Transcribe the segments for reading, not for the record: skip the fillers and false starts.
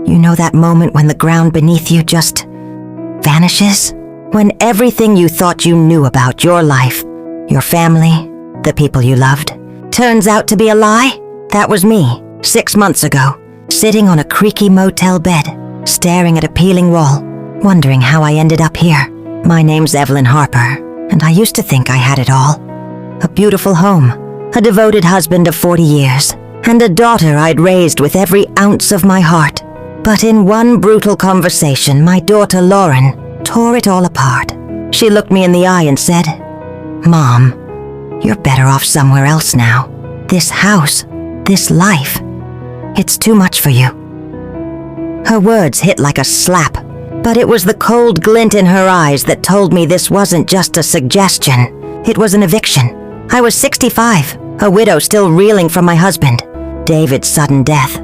You know that moment when the ground beneath you just vanishes? When everything you thought you knew about your life, your family, the people you loved, turns out to be a lie? That was me, 6 months ago, sitting on a creaky motel bed, staring at a peeling wall, wondering how I ended up here. My name's Evelyn Harper, and I used to think I had it all. A beautiful home, a devoted husband of 40 years, and a daughter I'd raised with every ounce of my heart. But in one brutal conversation, my daughter Lauren tore it all apart. She looked me in the eye and said, "Mom, you're better off somewhere else now. This house, this life, it's too much for you." Her words hit like a slap, but it was the cold glint in her eyes that told me this wasn't just a suggestion. It was an eviction. I was 65, a widow still reeling from my husband, David's sudden death.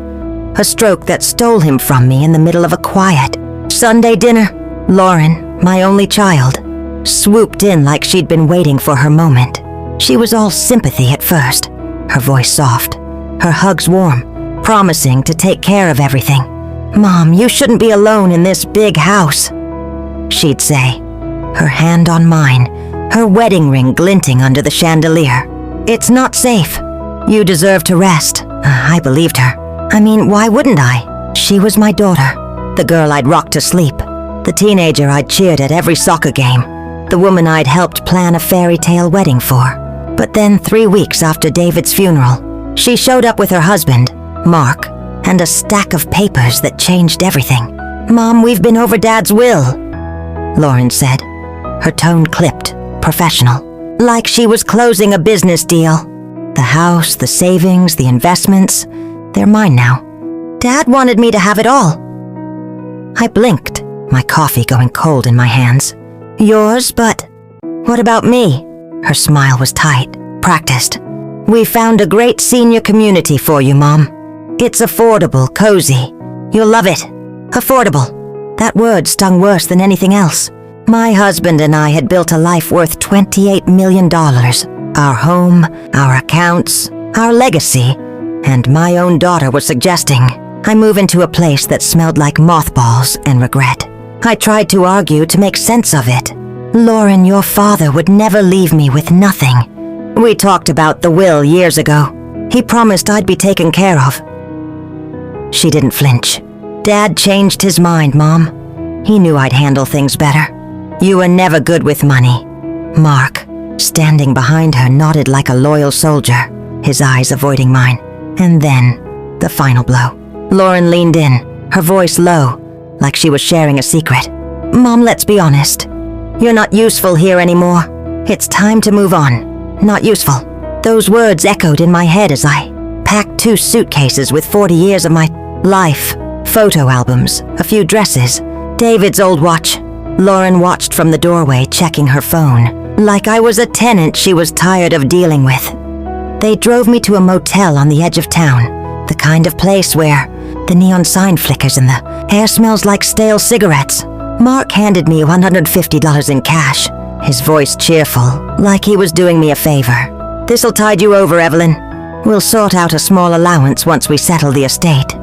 A stroke that stole him from me in the middle of a quiet Sunday dinner. Lauren, my only child, swooped in like she'd been waiting for her moment. She was all sympathy at first, her voice soft, her hugs warm, promising to take care of everything. "Mom, you shouldn't be alone in this big house," she'd say, her hand on mine, her wedding ring glinting under the chandelier. "It's not safe. You deserve to rest." I believed her. I mean, why wouldn't I? She was my daughter, the girl I'd rocked to sleep, the teenager I'd cheered at every soccer game, the woman I'd helped plan a fairy tale wedding for. But then 3 weeks after David's funeral, she showed up with her husband, Mark, and a stack of papers that changed everything. "Mom, we've been over Dad's will," Lauren said, her tone clipped, professional, like she was closing a business deal. "The house, the savings, the investments, they're mine now. Dad wanted me to have it all." I blinked, my coffee going cold in my hands. "Yours, but what about me?" Her smile was tight, practiced. "We found a great senior community for you, Mom. It's affordable, cozy. You'll love it. Affordable." That word stung worse than anything else. My husband and I had built a life worth $28 million. Our home, our accounts, our legacy, and my own daughter was suggesting I move into a place that smelled like mothballs and regret. I tried to argue to make sense of it. "Lauren, your father would never leave me with nothing. We talked about the will years ago. He promised I'd be taken care of." She didn't flinch. "Dad changed his mind, Mom. He knew I'd handle things better. You were never good with money." Mark, standing behind her, nodded like a loyal soldier, his eyes avoiding mine. And then, the final blow. Lauren leaned in, her voice low, like she was sharing a secret. "Mom, let's be honest. You're not useful here anymore. It's time to move on. Not useful." Those words echoed in my head as I packed 2 suitcases with 40 years of my life, photo albums, a few dresses, David's old watch. Lauren watched from the doorway, checking her phone, like I was a tenant she was tired of dealing with. They drove me to a motel on the edge of town, the kind of place where the neon sign flickers and the air smells like stale cigarettes. Mark handed me $150 in cash, his voice cheerful, like he was doing me a favor. "This'll tide you over, Evelyn. We'll sort out a small allowance once we settle the estate."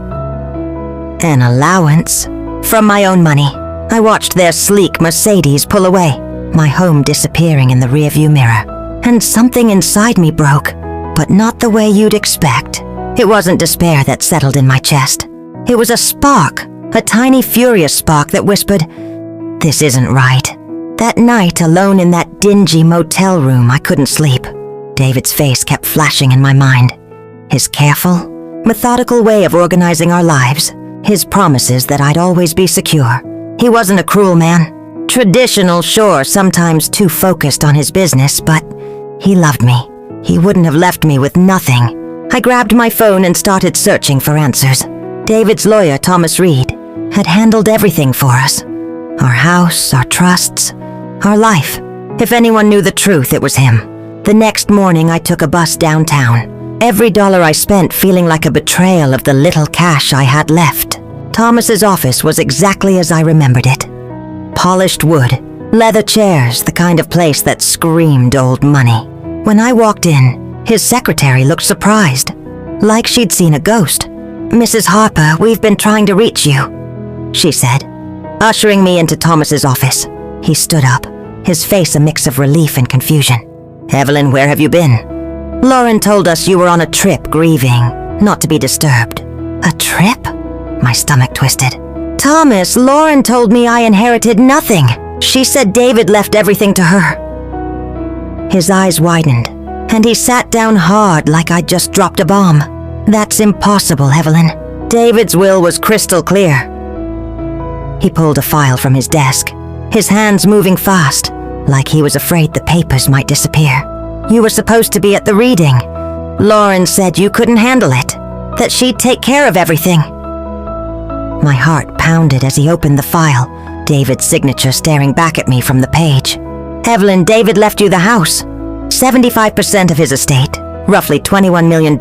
An allowance? From my own money. I watched their sleek Mercedes pull away, my home disappearing in the rearview mirror. And something inside me broke, but not the way you'd expect. It wasn't despair that settled in my chest. It was a spark, a tiny furious spark that whispered, "This isn't right." That night, alone in that dingy motel room, I couldn't sleep. David's face kept flashing in my mind. His careful, methodical way of organizing our lives. His promises that I'd always be secure. He wasn't a cruel man. Traditional, sure, sometimes too focused on his business, but he loved me. He wouldn't have left me with nothing. I grabbed my phone and started searching for answers. David's lawyer, Thomas Reed, had handled everything for us. Our house, our trusts, our life. If anyone knew the truth, it was him. The next morning, I took a bus downtown. Every dollar I spent feeling like a betrayal of the little cash I had left. Thomas's office was exactly as I remembered it. Polished wood, leather chairs, the kind of place that screamed old money. When I walked in, his secretary looked surprised, like she'd seen a ghost. Mrs. Harper, we've been trying to reach you," she said, ushering me into Thomas's office. He stood up, his face a mix of relief and confusion. "Evelyn, where have you been?" "Lauren told us you were on a trip grieving, not to be disturbed." "A trip?" My stomach twisted. "Thomas, Lauren told me I inherited nothing. She said David left everything to her." His eyes widened, and he sat down hard like I'd just dropped a bomb. "That's impossible, Evelyn. David's will was crystal clear." He pulled a file from his desk, his hands moving fast, like he was afraid the papers might disappear. "You were supposed to be at the reading. Lauren said you couldn't handle it, that she'd take care of everything." My heart pounded as he opened the file, David's signature staring back at me from the page. "Evelyn, David left you the house. 75% of his estate, roughly $21 million,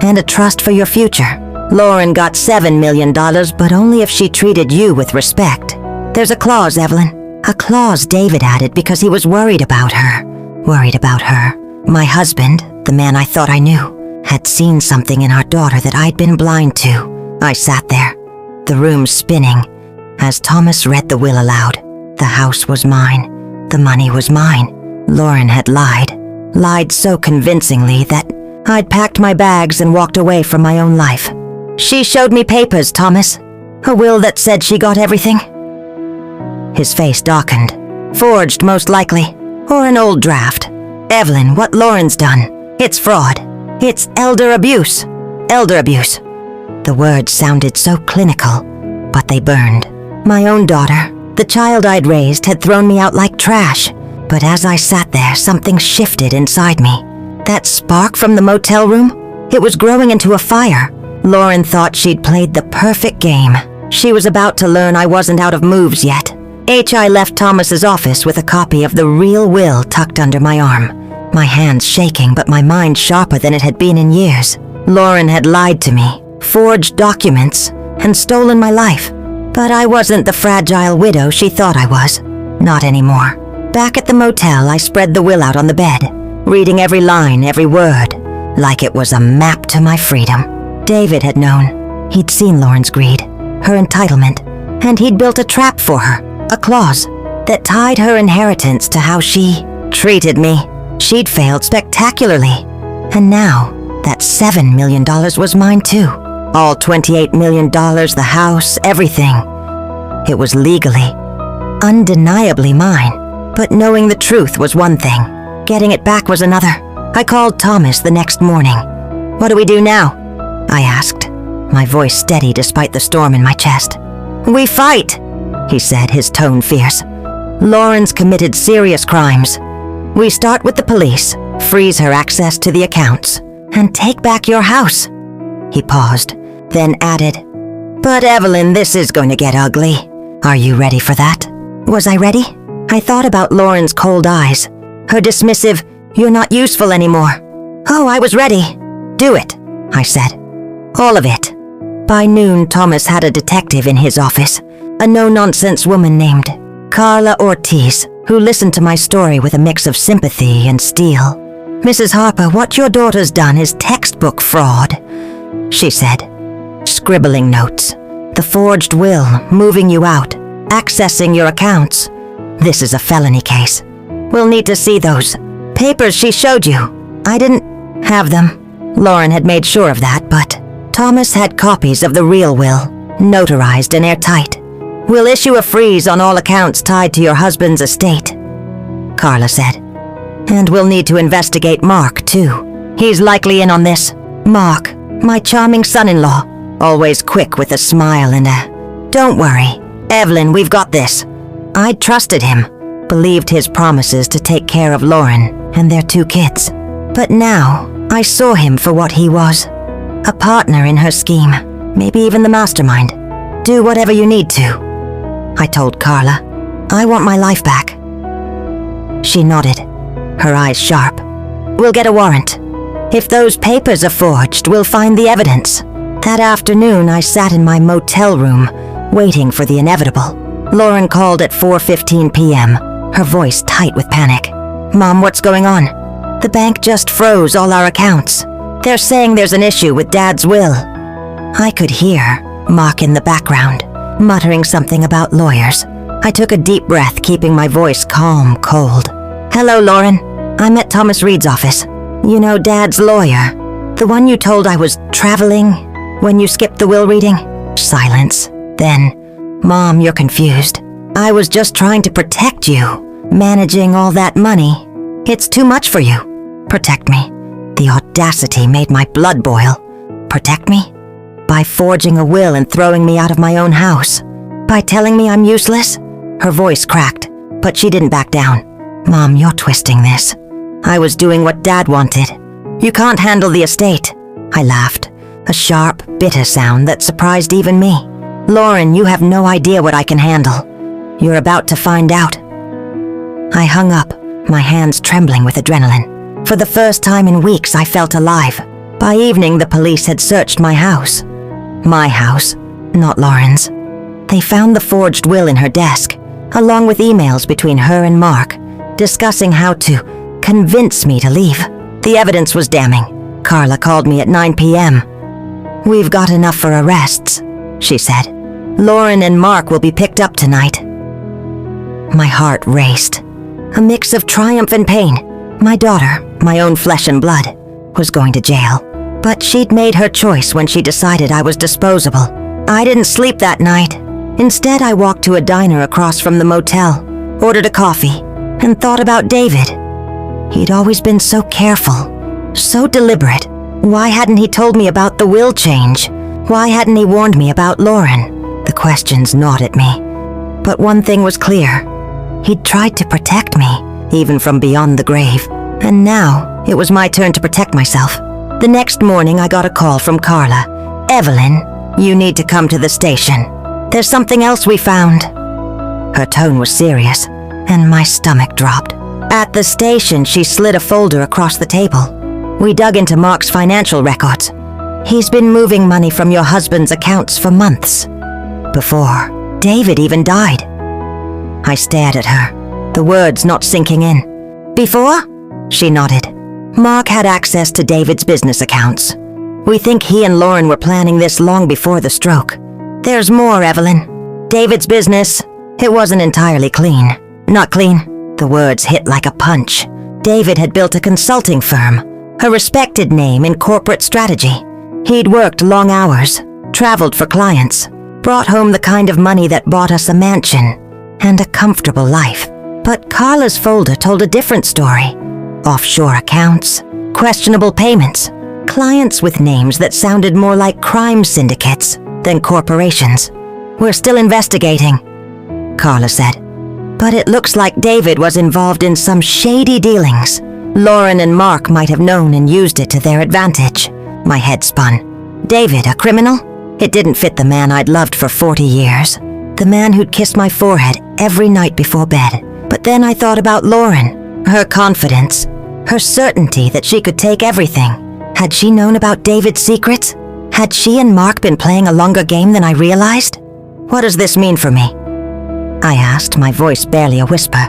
and a trust for your future. Lauren got $7 million, but only if she treated you with respect. There's a clause, Evelyn. A clause David added because he was worried about her. Worried about her. My husband, the man I thought I knew, had seen something in our daughter that I'd been blind to." I sat there, the room spinning, as Thomas read the will aloud. The house was mine. The money was mine. Lauren had lied. Lied so convincingly that I'd packed my bags and walked away from my own life. "She showed me papers, Thomas. A will that said she got everything." His face darkened. "Forged, most likely. Or an old draft. Evelyn, what Lauren's done. It's fraud. It's elder abuse. Elder abuse." The words sounded so clinical, but they burned. My own daughter, the child I'd raised, had thrown me out like trash. But as I sat there, something shifted inside me. That spark from the motel room? It was growing into a fire. Lauren thought she'd played the perfect game. She was about to learn I wasn't out of moves yet. I left Thomas's office with a copy of the real will tucked under my arm. My hands shaking, but my mind sharper than it had been in years. Lauren had lied to me, forged documents, and stolen my life. But I wasn't the fragile widow she thought I was. Not anymore. Back at the motel, I spread the will out on the bed, reading every line, every word, like it was a map to my freedom. David had known. He'd seen Lauren's greed, her entitlement, and he'd built a trap for her, a clause that tied her inheritance to how she treated me. She'd failed spectacularly, and now that $7 million was mine too. All $28 million, the house, everything. It was legally, undeniably mine. But knowing the truth was one thing. Getting it back was another. I called Thomas the next morning. "What do we do now?" I asked, my voice steady despite the storm in my chest. "We fight," he said, his tone fierce. "Lauren's committed serious crimes. We start with the police, freeze her access to the accounts, and take back your house." He paused, then added, "But Evelyn, this is going to get ugly. Are you ready for that?" Was I ready? I thought about Lauren's cold eyes, her dismissive, "You're not useful anymore." Oh, I was ready. "Do it," I said. "All of it." By noon, Thomas had a detective in his office, a no-nonsense woman named Carla Ortiz, who listened to my story with a mix of sympathy and steel. "Mrs. Harper, what your daughter's done is textbook fraud," she said, scribbling notes. "The forged will, moving you out, accessing your accounts. This is a felony case. We'll need to see those papers she showed you." I didn't have them. Lauren had made sure of that, but Thomas had copies of the real will, notarized and airtight. "We'll issue a freeze on all accounts tied to your husband's estate," Carla said. "And we'll need to investigate Mark, too. He's likely in on this. Mark, my charming son-in-law, always quick with a smile and a, 'Don't worry, Evelyn, we've got this.' I'd trusted him, believed his promises to take care of Lauren and their 2 kids. But now, I saw him for what he was. A partner in her scheme, maybe even the mastermind. Do whatever you need to." I told Carla, "I want my life back." She nodded, her eyes sharp. "We'll get a warrant. If those papers are forged, we'll find the evidence." That afternoon, I sat in my motel room, waiting for the inevitable. Lauren called at 4:15 p.m., her voice tight with panic. "Mom, what's going on?" "The bank just froze all our accounts. They're saying there's an issue with Dad's will." I could hear Mark in the background, muttering something about lawyers. I took a deep breath, keeping my voice calm, cold. "Hello, Lauren. I'm at Thomas Reed's office. You know, Dad's lawyer. The one you told I was traveling when you skipped the will reading?" Silence. Then, "Mom, you're confused. I was just trying to protect you. Managing all that money. It's too much for you. Protect me." The audacity made my blood boil. Protect me? By forging a will and throwing me out of my own house? By telling me I'm useless? Her voice cracked, but she didn't back down. "Mom, you're twisting this. I was doing what Dad wanted. You can't handle the estate." I laughed, a sharp, bitter sound that surprised even me. "Lauren, you have no idea what I can handle. You're about to find out." I hung up, my hands trembling with adrenaline. For the first time in weeks, I felt alive. By evening, the police had searched my house. My house, not Lauren's. They found the forged will in her desk, along with emails between her and Mark, discussing how to convince me to leave. The evidence was damning. Carla called me at 9 p.m. "We've got enough for arrests," she said. "Lauren and Mark will be picked up tonight." My heart raced. A mix of triumph and pain. My daughter, my own flesh and blood, was going to jail. But she'd made her choice when she decided I was disposable. I didn't sleep that night. Instead, I walked to a diner across from the motel, ordered a coffee, and thought about David. He'd always been so careful, so deliberate. Why hadn't he told me about the will change? Why hadn't he warned me about Lauren? The questions gnawed at me. But one thing was clear. He'd tried to protect me, even from beyond the grave. And now, it was my turn to protect myself. The next morning, I got a call from Carla. "Evelyn, you need to come to the station. There's something else we found." Her tone was serious, and my stomach dropped. At the station, she slid a folder across the table. We dug into Mark's financial records. "He's been moving money from your husband's accounts for months. Before David even died." I stared at her, the words not sinking in. "Before?" She nodded. "Mark had access to David's business accounts. We think he and Lauren were planning this long before the stroke. There's more, Evelyn. David's business, it wasn't entirely clean. Not clean." The words hit like a punch. David had built a consulting firm, a respected name in corporate strategy. He'd worked long hours, traveled for clients, brought home the kind of money that bought us a mansion and a comfortable life. But Carla's folder told a different story. Offshore accounts, questionable payments, clients with names that sounded more like crime syndicates than corporations. "We're still investigating," Carla said. "But it looks like David was involved in some shady dealings. Lauren and Mark might have known and used it to their advantage." My head spun. David, a criminal? It didn't fit the man I'd loved for 40 years. The man who'd kissed my forehead every night before bed. But then I thought about Lauren, her confidence, her certainty that she could take everything. Had she known about David's secrets? Had she and Mark been playing a longer game than I realized? "What does this mean for me?" I asked, my voice barely a whisper.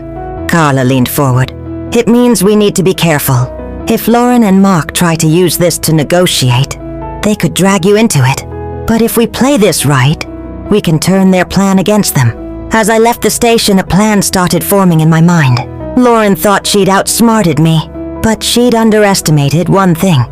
Carla leaned forward. "It means we need to be careful. If Lauren and Mark try to use this to negotiate, they could drag you into it. But if we play this right, we can turn their plan against them." As I left the station, a plan started forming in my mind. Lauren thought she'd outsmarted me, but she'd underestimated one thing.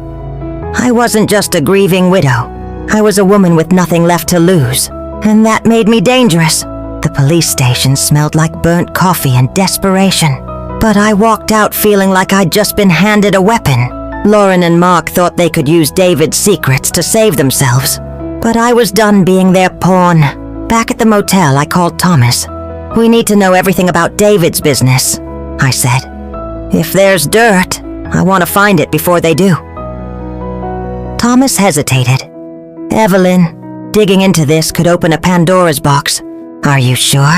I wasn't just a grieving widow. I was a woman with nothing left to lose, and that made me dangerous. The police station smelled like burnt coffee and desperation, but I walked out feeling like I'd just been handed a weapon. Lauren and Mark thought they could use David's secrets to save themselves, but I was done being their pawn. Back at the motel, I called Thomas. "We need to know everything about David's business," I said. "If there's dirt, I want to find it before they do." Thomas hesitated. "Evelyn, digging into this could open a Pandora's box. Are you sure?"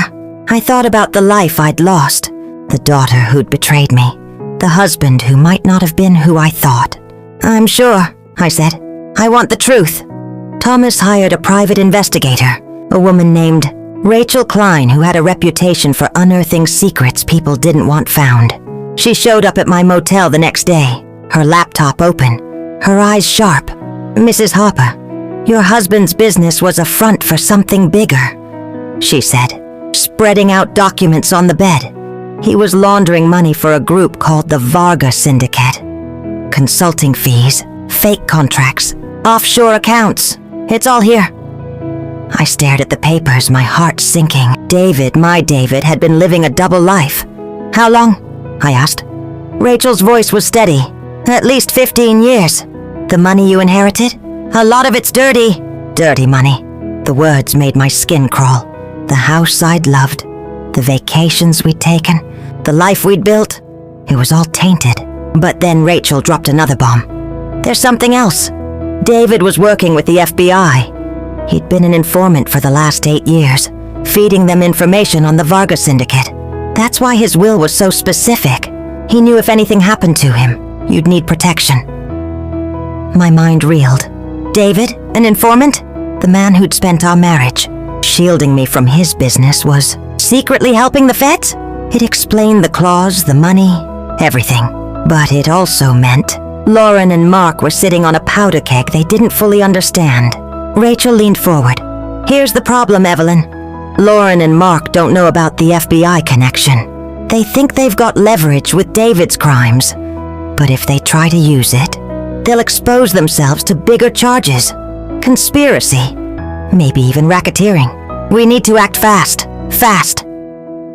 I thought about the life I'd lost, the daughter who'd betrayed me, the husband who might not have been who I thought. "I'm sure," I said. "I want the truth." Thomas hired a private investigator, a woman named Rachel Klein, who had a reputation for unearthing secrets people didn't want found. She showed up at my motel the next day, her laptop open, her eyes sharp. "Mrs. Harper, Your husband's business was a front for something bigger, she said, spreading out documents on the bed. He was laundering money for a group called the Varga Syndicate. Consulting fees, fake contracts, offshore accounts. It's all here. I stared at the papers, my heart sinking. David, my David, had been living a double life. How long? I asked. Rachel's voice was steady. At least 15 years. The money you inherited? A lot of it's dirty. Dirty money. The words made my skin crawl. The house I'd loved. The vacations we'd taken. The life we'd built. It was all tainted. But then Rachel dropped another bomb. There's something else. David was working with the FBI. He'd been an informant for the last 8 years, feeding them information on the Varga Syndicate. That's why his will was so specific. He knew if anything happened to him, you'd need protection. My mind reeled. David, an informant? The man who'd spent our marriage shielding me from his business was secretly helping the feds? It explained the clause, the money, everything. But it also meant Lauren and Mark were sitting on a powder keg they didn't fully understand. Rachel leaned forward. Here's the problem, Evelyn. Lauren and Mark don't know about the FBI connection. They think they've got leverage with David's crimes. But if they try to use it, they'll expose themselves to bigger charges. Conspiracy. Maybe even racketeering. We need to act fast. Fast.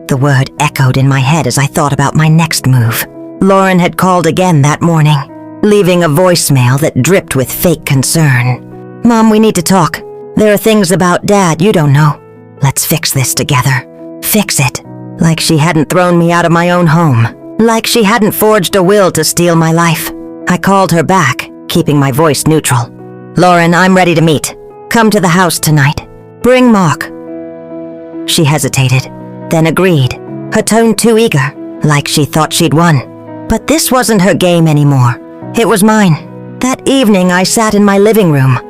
The word echoed in my head as I thought about my next move. Lauren had called again that morning, leaving a voicemail that dripped with fake concern. Mom, we need to talk. There are things about Dad you don't know. Let's fix this together. Fix it. Like she hadn't thrown me out of my own home. Like she hadn't forged a will to steal my life. I called her back, keeping my voice neutral. Lauren, I'm ready to meet. Come to the house tonight. Bring Mark. She hesitated, then agreed, her tone too eager, like she thought she'd won. But this wasn't her game anymore. It was mine. That evening I sat in my living room.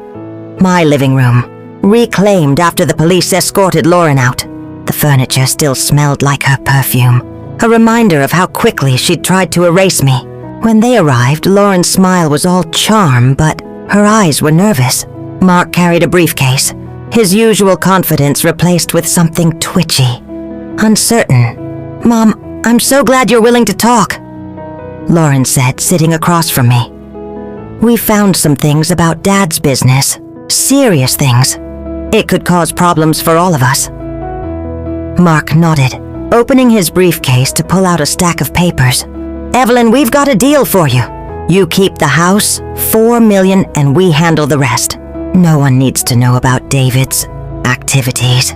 My living room, reclaimed after the police escorted Lauren out. The furniture still smelled like her perfume, a reminder of how quickly she'd tried to erase me. When they arrived, Lauren's smile was all charm, but her eyes were nervous. Mark carried a briefcase, his usual confidence replaced with something twitchy, uncertain. Mom, I'm so glad you're willing to talk, Lauren said, sitting across from me. We found some things about Dad's business. Serious things. It could cause problems for all of us. Mark nodded, opening his briefcase to pull out a stack of papers. Evelyn, we've got a deal for you. You keep the house, $4 million, and we handle the rest. No one needs to know about David's activities.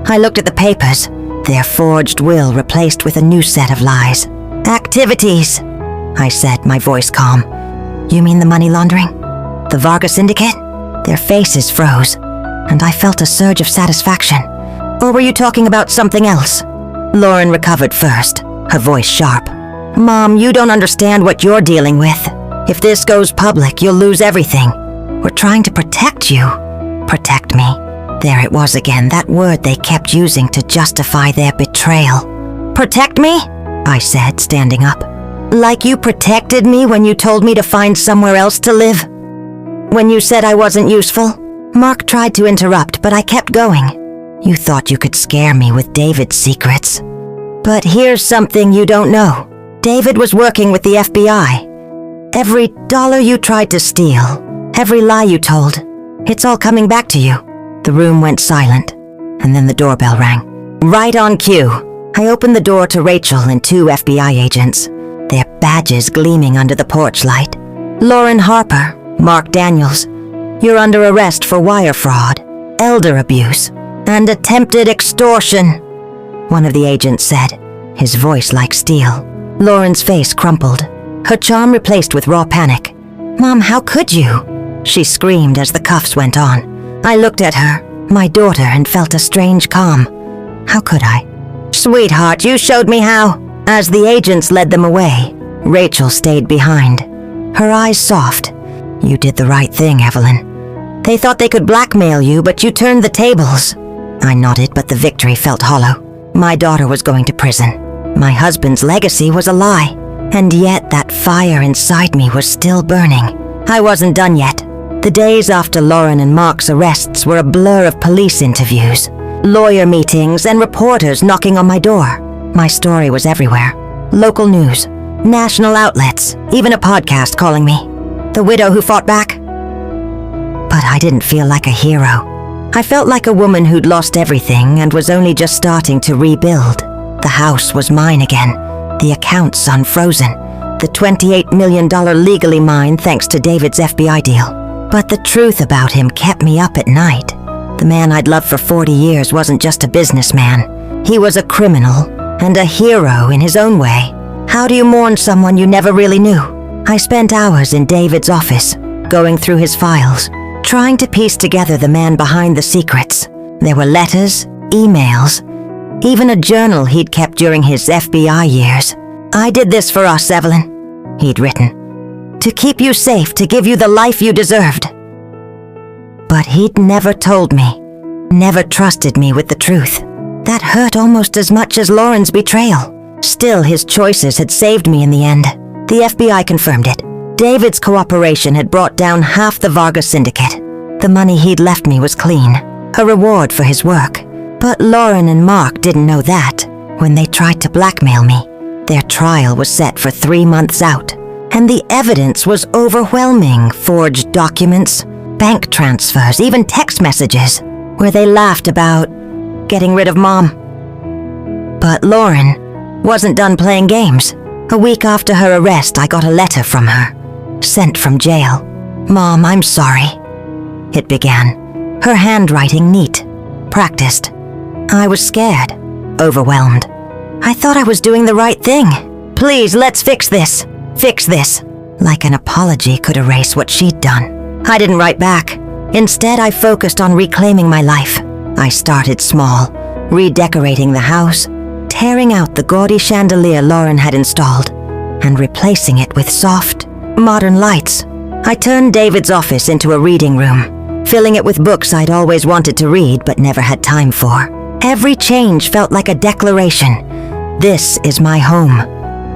I looked at the papers, their forged will replaced with a new set of lies. Activities, I said, my voice calm. You mean the money laundering? The Varga Syndicate? Their faces froze, and I felt a surge of satisfaction. Or were you talking about something else? Lauren recovered first, her voice sharp. Mom, you don't understand what you're dealing with. If this goes public, you'll lose everything. We're trying to protect you. Protect me. There it was again, that word they kept using to justify their betrayal. Protect me? I said, standing up. Like you protected me when you told me to find somewhere else to live? When you said I wasn't useful? Mark tried to interrupt, but I kept going. You thought you could scare me with David's secrets. But here's something you don't know. David was working with the FBI. Every dollar you tried to steal, every lie you told, it's all coming back to you. The room went silent, and then the doorbell rang. Right on cue. I opened the door to Rachel and 2 FBI agents, their badges gleaming under the porch light. Lauren Harper, Mark Daniels, you're under arrest for wire fraud, elder abuse, and attempted extortion, one of the agents said, his voice like steel. Lauren's face crumpled, her charm replaced with raw panic. Mom, how could you? She screamed as the cuffs went on. I looked at her, my daughter, and felt a strange calm. How could I? Sweetheart, you showed me how. As the agents led them away, Rachel stayed behind, her eyes soft. You did the right thing, Evelyn. They thought they could blackmail you, but you turned the tables. I nodded, but the victory felt hollow. My daughter was going to prison. My husband's legacy was a lie. And yet that fire inside me was still burning. I wasn't done yet. The days after Lauren and Mark's arrests were a blur of police interviews, lawyer meetings, and reporters knocking on my door. My story was everywhere. Local news, national outlets, even a podcast calling me. The widow who fought back. But I didn't feel like a hero. I felt like a woman who'd lost everything and was only just starting to rebuild. The house was mine again, the accounts unfrozen, the $28 million legally mine thanks to David's FBI deal. But the truth about him kept me up at night. The man I'd loved for 40 years wasn't just a businessman. He was a criminal and a hero in his own way. How do you mourn someone you never really knew? I spent hours in David's office, going through his files, trying to piece together the man behind the secrets. There were letters, emails, even a journal he'd kept during his FBI years. "I did this for us, Evelyn," he'd written. "To keep you safe, to give you the life you deserved." But he'd never told me, never trusted me with the truth. That hurt almost as much as Lauren's betrayal. Still, his choices had saved me in the end. The FBI confirmed it. David's cooperation had brought down half the Vargas syndicate. The money he'd left me was clean, a reward for his work. But Lauren and Mark didn't know that. When they tried to blackmail me, their trial was set for 3 months out, and the evidence was overwhelming. Forged documents, bank transfers, even text messages, where they laughed about getting rid of Mom. But Lauren wasn't done playing games. A week after her arrest, I got a letter from her, sent from jail. "Mom, I'm sorry," it began, her handwriting neat, practiced. I was scared, overwhelmed. I thought I was doing the right thing. "Please, let's fix this. Fix this." Like an apology could erase what she'd done. I didn't write back. Instead, I focused on reclaiming my life. I started small, redecorating the house, tearing out the gaudy chandelier Lauren had installed, and replacing it with soft, modern lights. I turned David's office into a reading room, filling it with books I'd always wanted to read but never had time for. Every change felt like a declaration. This is my home,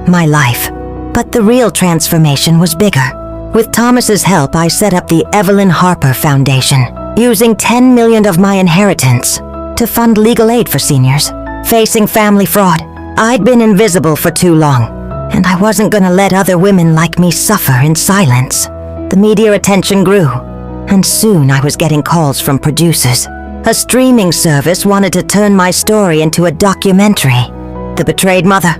my life. But the real transformation was bigger. With Thomas's help, I set up the Evelyn Harper Foundation, using $10 million of my inheritance to fund legal aid for seniors facing family fraud. I'd been invisible for too long, and I wasn't gonna let other women like me suffer in silence. The media attention grew, and soon I was getting calls from producers. A streaming service wanted to turn my story into a documentary, The Betrayed Mother.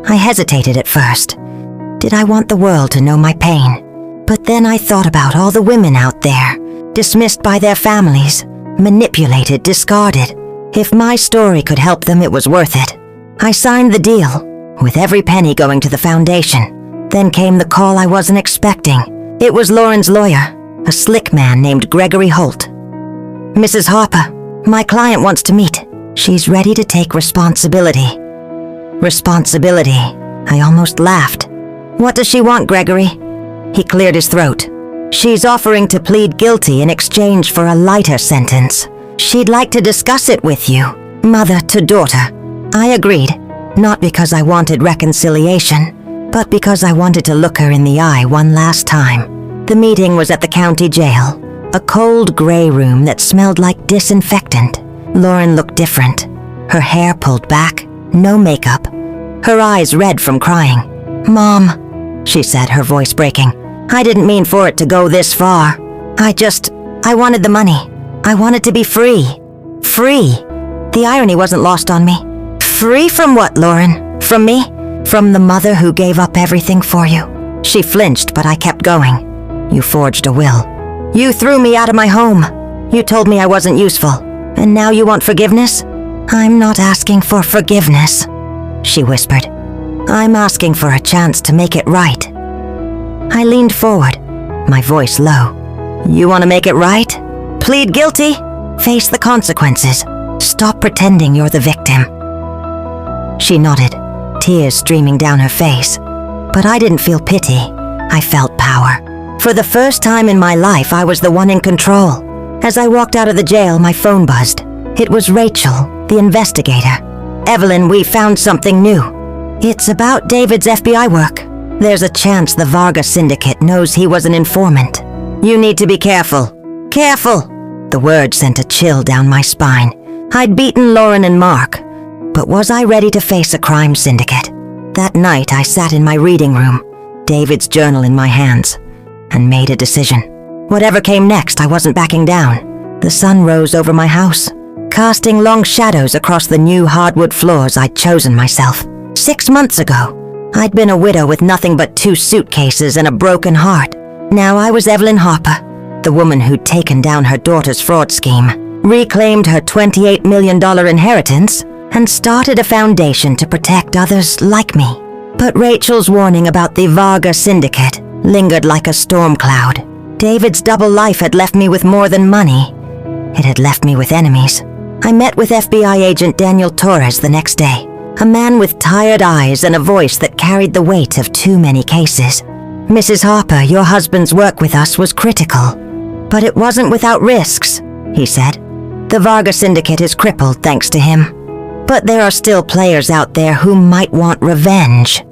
I hesitated at first. Did I want the world to know my pain? But then I thought about all the women out there, dismissed by their families, manipulated, discarded. If my story could help them, it was worth it. I signed the deal, with every penny going to the foundation. Then came the call I wasn't expecting. It was Lauren's lawyer, a slick man named Gregory Holt. "Mrs. Harper, my client wants to meet. She's ready to take responsibility." Responsibility. I almost laughed. "What does she want, Gregory?" He cleared his throat. "She's offering to plead guilty in exchange for a lighter sentence. She'd like to discuss it with you, mother to daughter." I agreed, not because I wanted reconciliation, but because I wanted to look her in the eye one last time. The meeting was at the county jail, a cold gray room that smelled like disinfectant. Lauren looked different, her hair pulled back, no makeup, her eyes red from crying. "Mom," she said, her voice breaking, "I didn't mean for it to go this far. I wanted the money. I wanted to be free. Free." The irony wasn't lost on me. "Free from what, Lauren? From me? From the mother who gave up everything for you?" She flinched, but I kept going. "You forged a will. You threw me out of my home. You told me I wasn't useful. And now you want forgiveness?" "I'm not asking for forgiveness," she whispered. "I'm asking for a chance to make it right." I leaned forward, my voice low. "You want to make it right? Plead guilty? Face the consequences. Stop pretending you're the victim." She nodded, tears streaming down her face. But I didn't feel pity. I felt power. For the first time in my life, I was the one in control. As I walked out of the jail, my phone buzzed. It was Rachel, the investigator. "Evelyn, we found something new. It's about David's FBI work. There's a chance the Vargas syndicate knows he was an informant. You need to be careful. Careful! The word sent a chill down my spine. I'd beaten Lauren and Mark, but was I ready to face a crime syndicate? That night I sat in my reading room, David's journal in my hands, and made a decision. Whatever came next, I wasn't backing down. The sun rose over my house, casting long shadows across the new hardwood floors I'd chosen myself. 6 months ago, I'd been a widow with nothing but 2 suitcases and a broken heart. Now I was Evelyn Harper, the woman who'd taken down her daughter's fraud scheme, reclaimed her $28 million inheritance, and started a foundation to protect others like me. But Rachel's warning about the Varga Syndicate lingered like a storm cloud. David's double life had left me with more than money. It had left me with enemies. I met with FBI agent Daniel Torres the next day, a man with tired eyes and a voice that carried the weight of too many cases. Mrs. Harper, your husband's work with us was critical, but it wasn't without risks, he said. The Varga Syndicate is crippled thanks to him. But there are still players out there who might want revenge.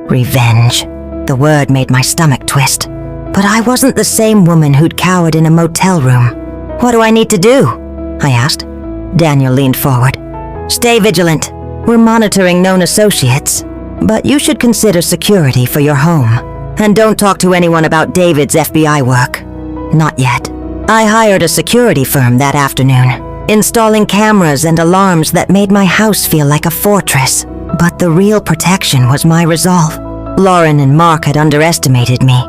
Revenge. The word made my stomach twist. But I wasn't the same woman who'd cowered in a motel room. What do I need to do? I asked. Daniel leaned forward. Stay vigilant. We're monitoring known associates, but you should consider security for your home. And don't talk to anyone about David's FBI work. Not yet. I hired a security firm that afternoon, installing cameras and alarms that made my house feel like a fortress. But the real protection was my resolve. Lauren and Mark had underestimated me,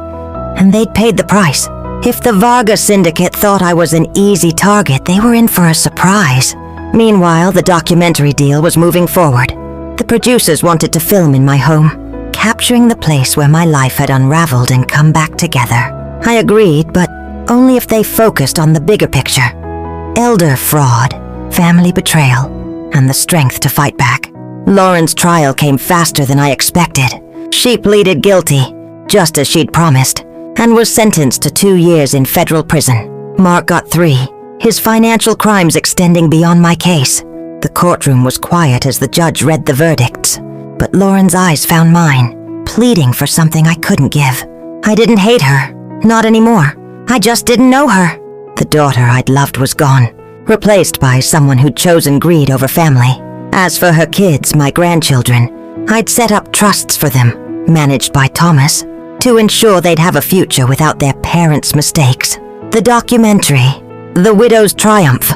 and they'd paid the price. If the Varga Syndicate thought I was an easy target, they were in for a surprise. Meanwhile, the documentary deal was moving forward. The producers wanted to film in my home, capturing the place where my life had unraveled and come back together. I agreed, but only if they focused on the bigger picture. Elder fraud, family betrayal, and the strength to fight back. Lauren's trial came faster than I expected. She pleaded guilty, just as she'd promised, and was sentenced to 2 years in federal prison. Mark got 3, his financial crimes extending beyond my case. The courtroom was quiet as the judge read the verdicts, but Lauren's eyes found mine, pleading for something I couldn't give. I didn't hate her, not anymore. I just didn't know her. The daughter I'd loved was gone, replaced by someone who'd chosen greed over family. As for her kids, my grandchildren, I'd set up trusts for them, managed by Thomas, to ensure they'd have a future without their parents' mistakes. The documentary, The Widow's Triumph,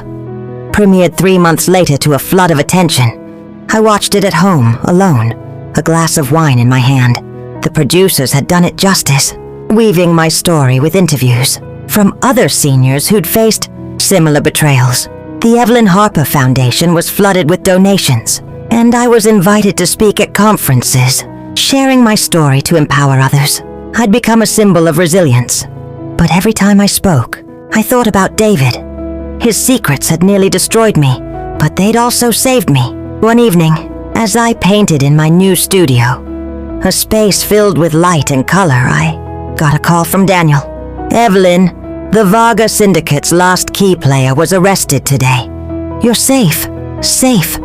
premiered 3 months later to a flood of attention. I watched it at home, alone, a glass of wine in my hand. The producers had done it justice, weaving my story with interviews from other seniors who'd faced similar betrayals. The Evelyn Harper Foundation was flooded with donations, and I was invited to speak at conferences, sharing my story to empower others. I'd become a symbol of resilience. But every time I spoke, I thought about David. His secrets had nearly destroyed me, but they'd also saved me. One evening, as I painted in my new studio, a space filled with light and color, I got a call from Daniel. Evelyn, the Varga Syndicate's last key player was arrested today. You're safe. Safe.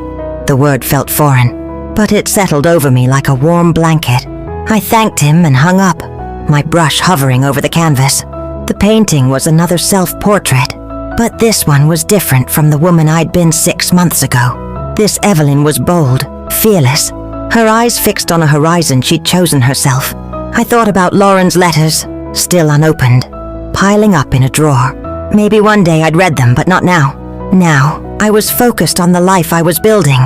The word felt foreign, but it settled over me like a warm blanket. I thanked him and hung up, my brush hovering over the canvas. The painting was another self-portrait, but this one was different from the woman I'd been 6 months ago. This Evelyn was bold, fearless, her eyes fixed on a horizon she'd chosen herself. I thought about Lauren's letters, still unopened, piling up in a drawer. Maybe one day I'd read them, but not now. Now, I was focused on the life I was building.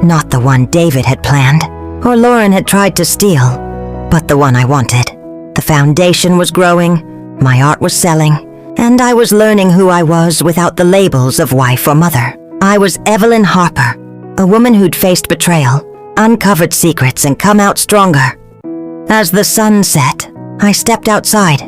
Not the one David had planned, or Lauren had tried to steal, but the one I wanted. The foundation was growing, my art was selling, and I was learning who I was without the labels of wife or mother. I was Evelyn Harper, a woman who'd faced betrayal, uncovered secrets, and come out stronger. As the sun set, I stepped outside,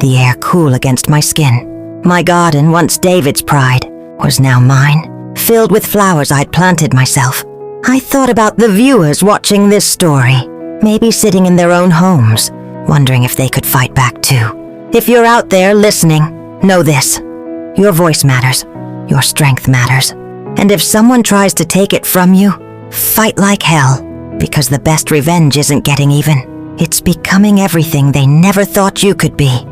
the air cool against my skin. My garden, once David's pride, was now mine, filled with flowers I'd planted myself. I thought about the viewers watching this story, maybe sitting in their own homes, wondering if they could fight back too. If you're out there listening, know this. Your voice matters. Your strength matters. And if someone tries to take it from you, fight like hell, because the best revenge isn't getting even. It's becoming everything they never thought you could be.